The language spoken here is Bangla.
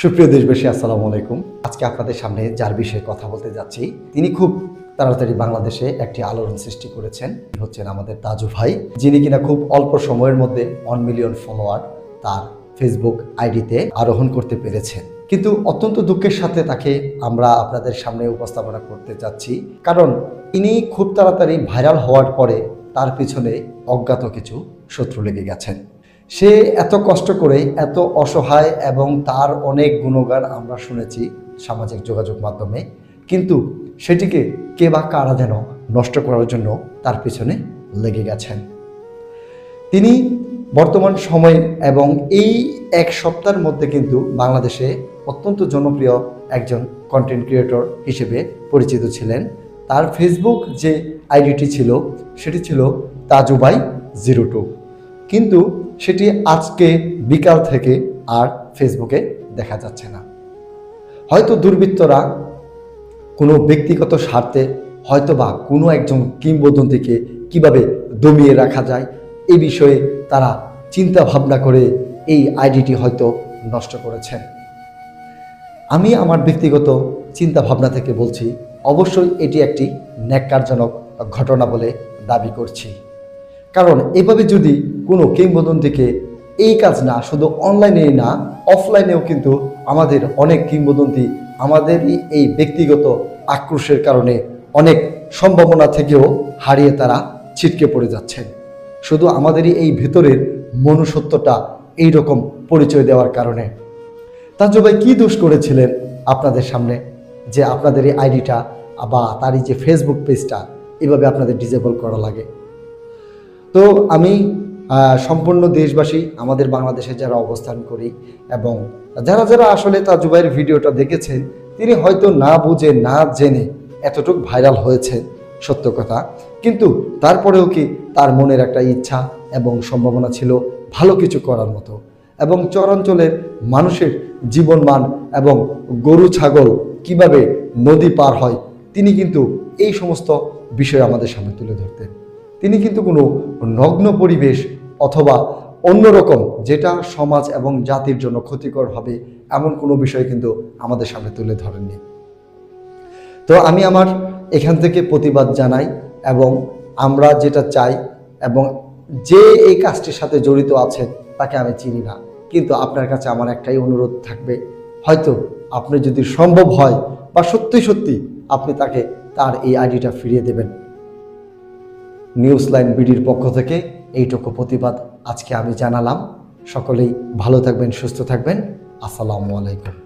সুপ্রিয় দেশবাসী, আসসালামু আলাইকুম। আজকে আপনাদের সামনে যার বিষয়ে কথা বলতে যাচ্ছি, তিনি খুব তাড়াতাড়ি বাংলাদেশে একটি আলোড়ন সৃষ্টি করেছেন। হচ্ছেন আমাদের তাজু ভাই, যিনি কিনা খুব অল্প সময়ের মধ্যে 1 মিলিয়ন ফলোয়ার তার ফেসবুক আইডিতে আরোহণ করতে পেরেছেন। কিন্তু অত্যন্ত দুঃখের সাথে তাকে আমরা আপনাদের সামনে উপস্থাপনা করতে যাচ্ছি, কারণ ইনি খুব তাড়াতাড়ি ভাইরাল হওয়ার পরে তার পিছনে অজ্ঞাত কিছু শত্রু লেগে গেছেন। সে এত কষ্ট করে, এত অসহায়, এবং তার অনেক গুণগান আমরা শুনেছি সামাজিক যোগাযোগ মাধ্যমে, কিন্তু সেটিকে কে বা কারা যেন নষ্ট করার জন্য তার পিছনে লেগে গেছেন। তিনি বর্তমান সময়ে এবং এই এক সপ্তাহের মধ্যে কিন্তু বাংলাদেশে অত্যন্ত জনপ্রিয় একজন কন্টেন্ট ক্রিয়েটর হিসেবে পরিচিত ছিলেন। তার ফেসবুক যে আইডিটি ছিল সেটি ছিল তাজুভাই02, কিন্তু সেটি আজকে বিকাল থেকে আর ফেসবুকে দেখা যাচ্ছে না। হয়তো দুর্বৃত্তরা কোনো ব্যক্তিগত স্বার্থে, হয়তোবা কোনো একজন কিংবদন্তিকে কিভাবে দমিয়ে রাখা যায় এই বিষয়ে তারা চিন্তা ভাবনা করে এই আইডিটি হয়তো নষ্ট করেছেন। আমি আমার ব্যক্তিগত চিন্তা ভাবনা থেকে বলছি, অবশ্যই এটি একটি ন্যাক্কারজনক ঘটনা বলে দাবি করছি। কারণ এভাবে যদি কোনো কিংবদন্তিকে, এই কাজ না শুধু অনলাইনেই না, অফলাইনেও কিন্তু আমাদের অনেক কিংবদন্তি আমাদের এই ব্যক্তিগত আক্রোশের কারণে অনেক সম্ভাবনা থেকেও হারিয়ে তারা ছিটকে পড়ে যাচ্ছেন, শুধু আমাদেরই এই ভেতরের মনুষ্যত্বটা এইরকম পরিচয় দেওয়ার কারণে। তাজু ভাই কী দোষ করেছিলেন আপনাদের সামনে যে আপনাদের এই আইডিটা বা তার এই যে ফেসবুক পেজটা এভাবে আপনাদের ডিসেবল করা লাগে? তো আমি সম্পূর্ণ দেশবাসী, আমাদের বাংলাদেশে যারা অবস্থান করি এবং যারা যারা আসলে তাজু ভাইয়ের ভিডিওটা দেখেছেন, তিনি হয়তো না বুঝে না জেনে এতটুকু ভাইরাল হয়েছেন, সত্য কথা। কিন্তু তারপরেও কি তার মনের একটা ইচ্ছা এবং সম্ভাবনা ছিল ভালো কিছু করার মতো, এবং চরাঞ্চলের মানুষের জীবনমান এবং গরু ছাগল কিভাবে নদী পার হয়, তিনি কিন্তু এই সমস্ত বিষয় আমাদের সামনে তুলে ধরতেন। তিনি কিন্তু কোনো নগ্ন পরিবেশ অথবা অন্যরকম যেটা সমাজ এবং জাতির জন্য ক্ষতিকর হবে এমন কোনো বিষয় কিন্তু আমাদের সামনে তুলে ধরেননি। তো আমি আমার এখান থেকে প্রতিবাদ জানাই, এবং আমরা যেটা চাই, এবং যে এই কাজটির সাথে জড়িত আছেন তাকে আমি চিনি না, কিন্তু আপনার কাছে আমার একটাই অনুরোধ থাকবে, হয়তো আপনি যদি সম্ভব হয় বা সত্যি সত্যি আপনি তাকে তার এই আইডিটা ফিরিয়ে দেবেন। নিউজ লাইন বিডির পক্ষ থেকে এইটুকু প্রতিবাদ আজকে আমি জানালাম। সকলেই ভালো থাকবেন, সুস্থ থাকবেন। আসসালামু আলাইকুম।